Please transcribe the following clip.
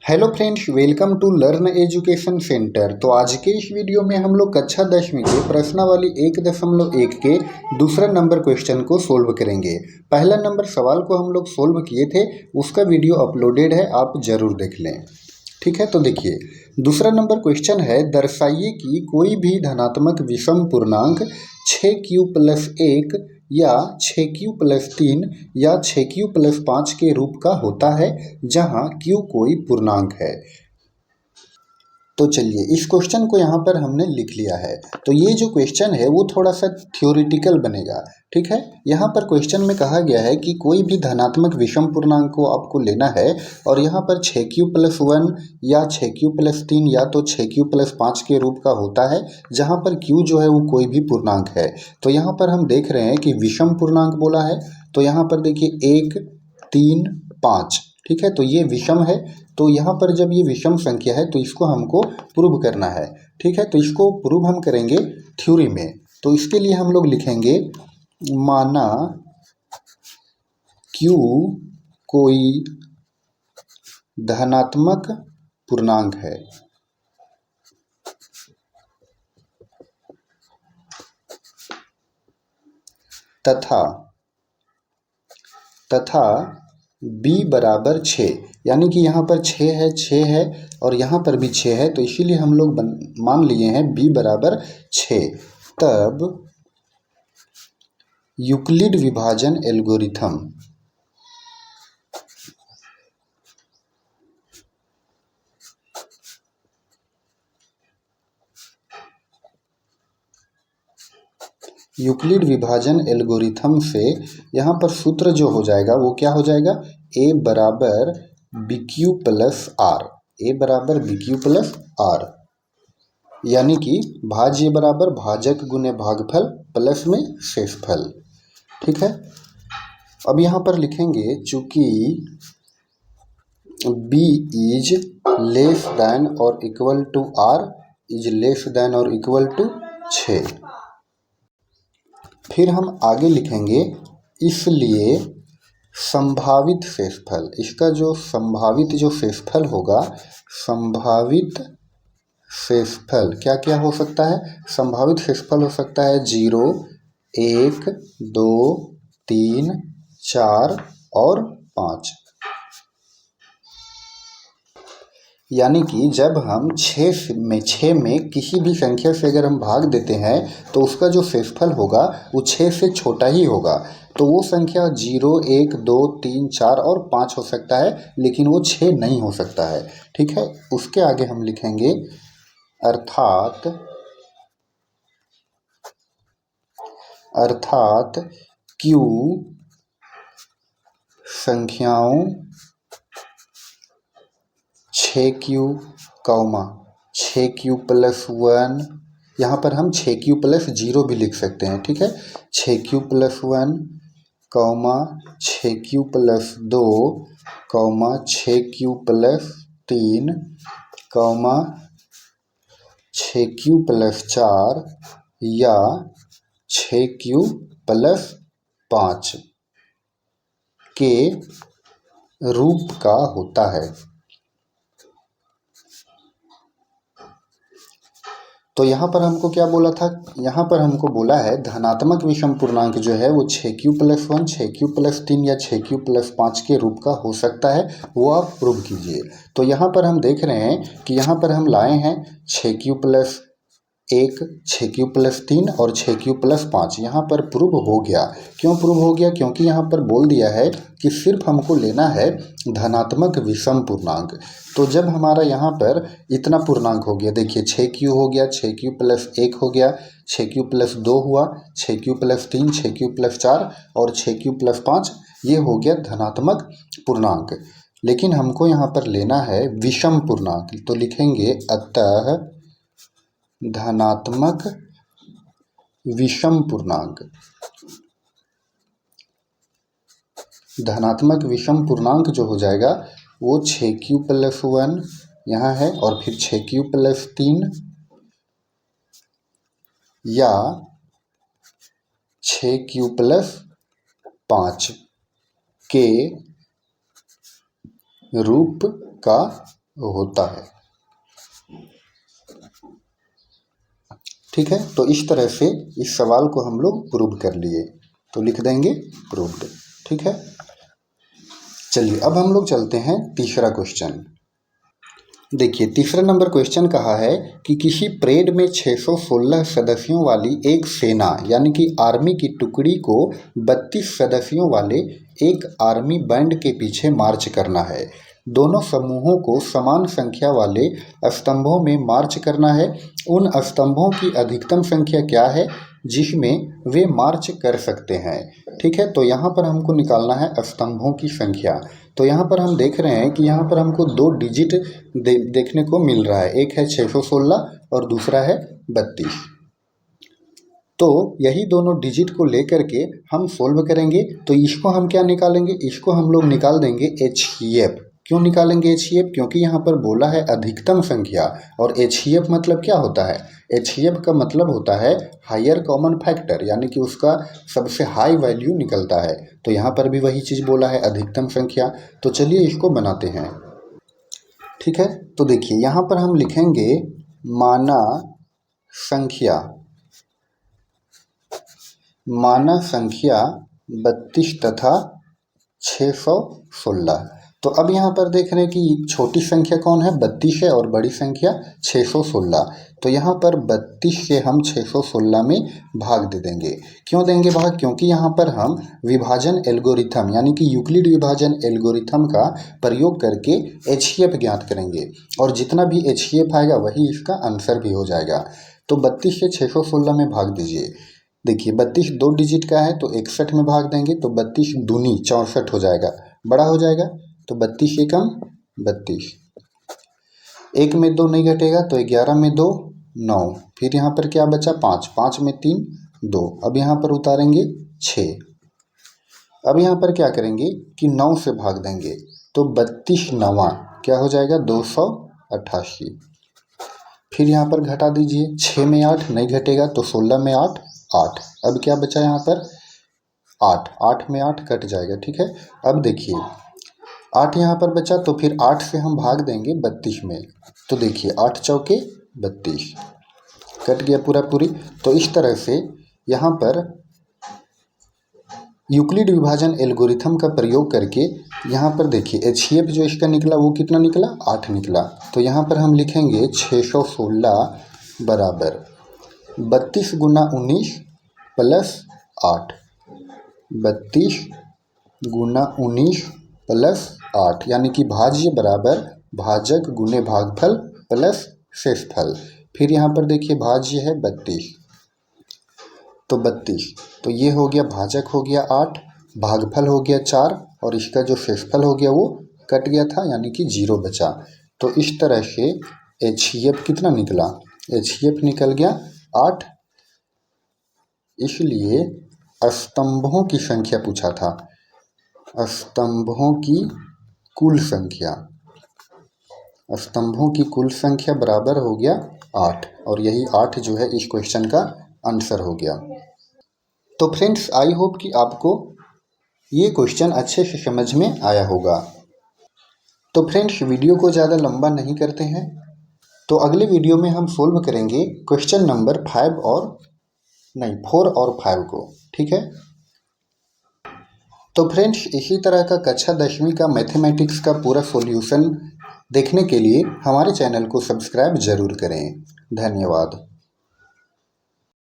Hello friends, welcome to learn education centre. तो आज के इस वीडियो में हम लोग कक्षा 10वीं के प्रश्नावली 1.1 के दूसरा नंबर क्वेश्चन को सोल्व करेंगे। पहला नंबर सवाल को हम लोग सोल्व किए थे, उसका वीडियो अपलोडेड है, आप जरूर देख लें। ठीक है, तो देखिए दूसरा नंबर क्वेश्चन है, दर्शाइए कि कोई भी धनात्मक विषम पूर्णांक 6q+1 या 6q+3 या 6q+5 के रूप का होता है जहां q कोई पूर्णांक है। तो चलिए इस क्वेश्चन को यहाँ पर हमने लिख लिया है। तो ये जो क्वेश्चन है वो थोड़ा सा थ्योरेटिकल बनेगा। ठीक है, यहाँ पर क्वेश्चन में कहा गया है कि कोई भी धनात्मक विषम पूर्णांक को आपको लेना है और यहाँ पर 6q+1 या 6q+3 या तो 6q+5 के रूप का होता है जहाँ पर q जो है वो कोई भी पूर्णांक है। तो यहाँ पर हम देख रहे हैं कि विषम पूर्णांक बोला है, तो यहाँ पर देखिए 1, 3, 5। ठीक है, तो ये विषम है। तो यहाँ पर जब ये विषम संख्या है तो इसको हमको प्रूव करना है। ठीक है, तो इसको प्रूव हम करेंगे थ्योरी में। तो इसके लिए हम लोग लिखेंगे, माना Q कोई धनात्मक पूर्णांक है तथा b बराबर 6, यानी कि यहाँ पर 6 है और यहाँ पर भी 6 है, तो इसीलिए हम लोग मान लिए हैं b बराबर 6। तब यूक्लिड विभाजन एल्गोरिथम से यहाँ पर सूत्र जो हो जाएगा वो क्या हो जाएगा, a बराबर BQ+R, यानी कि भाज्य बराबर भाजक गुने भागफल प्लस में शेषफल। ठीक है, अब यहाँ पर लिखेंगे चूंकि b इज लेस देन और equal to r is less than और इक्वल टू 6। फिर हम आगे लिखेंगे, इसलिए संभावित शेषफल, इसका जो संभावित जो शेषफल होगा, संभावित शेषफल क्या क्या हो सकता है, संभावित शेषफल हो सकता है 0, 1, 2, 3, 4 और 5। यानी कि जब हम 6 में किसी भी संख्या से अगर हम भाग देते हैं तो उसका जो शेषफल होगा वो 6 से छोटा ही होगा। तो वो संख्या 0, 1, 2, 3, 4 और 5 हो सकता है, लेकिन वो 6 नहीं हो सकता है। ठीक है, उसके आगे हम लिखेंगे अर्थात Q संख्याओं 6q, 6q+1, यहाँ पर हम 6q+0 भी लिख सकते हैं। ठीक है, 6q+1, 6q+2, 6q+3, 6q+4 या 6q+5 के रूप का होता है। तो यहाँ पर हमको क्या बोला था, यहाँ पर हमको बोला है धनात्मक विषम पूर्णांक जो है वो 6q+1, 6q+3 या 6q+5 के रूप का हो सकता है, वो आप प्रूव कीजिए। तो यहाँ पर हम देख रहे हैं कि यहाँ पर हम लाए हैं 6q+1, 6q+3 और 6q+5। यहाँ पर प्रूव हो गया। क्यों प्रूव हो गया, क्योंकि यहाँ पर बोल दिया है कि सिर्फ हमको लेना है धनात्मक विषम पूर्णांक। तो जब हमारा यहाँ पर इतना पूर्णांक हो गया, देखिए 6q हो गया, 6q+1 हो गया, 6q+2 हुआ, 6q+3, 6q+4 और 6q+5, ये हो गया धनात्मक पूर्णांक। लेकिन हमको यहाँ पर लेना है विषम पूर्णांक। तो लिखेंगे अतः धनात्मक विषम पूर्णांक, धनात्मक विषम पूर्णांक जो हो जाएगा वो 6q+1 यहाँ है और फिर 6q+3 या 6q+5 के रूप का होता है। ठीक है, तो इस तरह से इस सवाल को हम लोग प्रूव कर लिए, तो लिख देंगे प्रूव्ड। ठीक है, चलिए अब हम लोग चलते हैं तीसरा क्वेश्चन। देखिए तीसरा नंबर क्वेश्चन कहा है कि किसी परेड में 616 सदस्यों वाली एक सेना यानी कि आर्मी की टुकड़ी को 32 सदस्यों वाले एक आर्मी बैंड के पीछे मार्च करना है। दोनों समूहों को समान संख्या वाले स्तंभों में मार्च करना है। उन स्तंभों की अधिकतम संख्या क्या है जिसमें वे मार्च कर सकते हैं। ठीक है, तो यहाँ पर हमको निकालना है स्तंभों की संख्या। तो यहाँ पर हम देख रहे हैं कि यहाँ पर हमको दो डिजिट देखने को मिल रहा है, एक है 616 और दूसरा है 32। तो यही दोनों डिजिट को लेकर के हम सोल्व करेंगे। तो इसको हम क्या निकालेंगे, इसको हम लोग निकाल देंगे HCF। क्यों निकालेंगे HCF? क्योंकि यहाँ पर बोला है अधिकतम संख्या, और HCF मतलब क्या होता है? HCF का मतलब होता है हायर कॉमन फैक्टर, यानी कि उसका सबसे हाई वैल्यू निकलता है। तो यहाँ पर भी वही चीज़ बोला है, अधिकतम संख्या। तो चलिए इसको बनाते हैं। ठीक है, तो देखिए यहाँ पर हम लिखेंगे माना संख्या 32 तथा 616। तो अब यहाँ पर देख रहे हैं कि छोटी संख्या कौन है, 32 है, और बड़ी संख्या 616। तो यहाँ पर 32 से हम 616 में भाग दे देंगे। क्यों देंगे भाग? क्योंकि यहाँ पर हम विभाजन एल्गोरिथम यानी कि यूक्लिड विभाजन एल्गोरिथम का प्रयोग करके HCF ज्ञात करेंगे, और जितना भी HCF आएगा वही इसका आंसर भी हो जाएगा। तो 32 से 616 में भाग दीजिए। देखिए 32 दो डिजिट का है, तो 61 में भाग देंगे तो 32 दूनी 64 हो जाएगा, बड़ा हो जाएगा। तो 32 एकम 32, एक में 2 नहीं घटेगा तो 11 में 2 9, फिर यहाँ पर क्या बचा 5, 5 में 3 2। अब यहाँ पर उतारेंगे 6। अब यहाँ पर क्या करेंगे कि 9 से भाग देंगे, तो 32 नवा क्या हो जाएगा 288। फिर यहाँ पर घटा दीजिए, 6 में 8 नहीं घटेगा तो 16 में 8 8। अब क्या बचा यहाँ पर 8, 8 में 8 कट जाएगा। ठीक है, अब देखिए 8 यहाँ पर बचा, तो फिर 8 से हम भाग देंगे 32 में। तो देखिए 8 चौके 32, कट गया पूरा पूरी। तो इस तरह से यहाँ पर यूक्लिड विभाजन एल्गोरिथम का प्रयोग करके यहाँ पर देखिए HCF जो इसका निकला वो कितना निकला 8 निकला। तो यहाँ पर हम लिखेंगे 616 बराबर 32 गुना 19 प्लस 8, 32 गुना 19 प्लस 8, यानी कि भाज्य बराबर भाजक गुने भागफल प्लस शेषफल। फिर यहाँ पर देखिए भाज्य है 32, तो 32, तो ये हो गया भाजक हो गया 8, भागफल हो गया 4, और इसका जो शेषफल हो गया वो कट गया था, यानी कि 0 बचा। तो इस तरह से HCF कितना निकला, HCF निकल गया 8। इसलिए स्तंभों की संख्या पूछा था, स्तंभों की कुल संख्या, स्तंभों की कुल संख्या बराबर हो गया 8, और यही 8 जो है इस क्वेश्चन का आंसर हो गया। तो फ्रेंड्स आई होप कि आपको ये क्वेश्चन अच्छे से समझ में आया होगा। तो फ्रेंड्स वीडियो को ज़्यादा लंबा नहीं करते हैं, तो अगले वीडियो में हम सोल्व करेंगे क्वेश्चन नंबर 4 और 5 को। ठीक है, तो फ्रेंड्स इसी तरह का कक्षा 10वीं का मैथमेटिक्स का पूरा सॉल्यूशन देखने के लिए हमारे चैनल को सब्सक्राइब जरूर करें। धन्यवाद।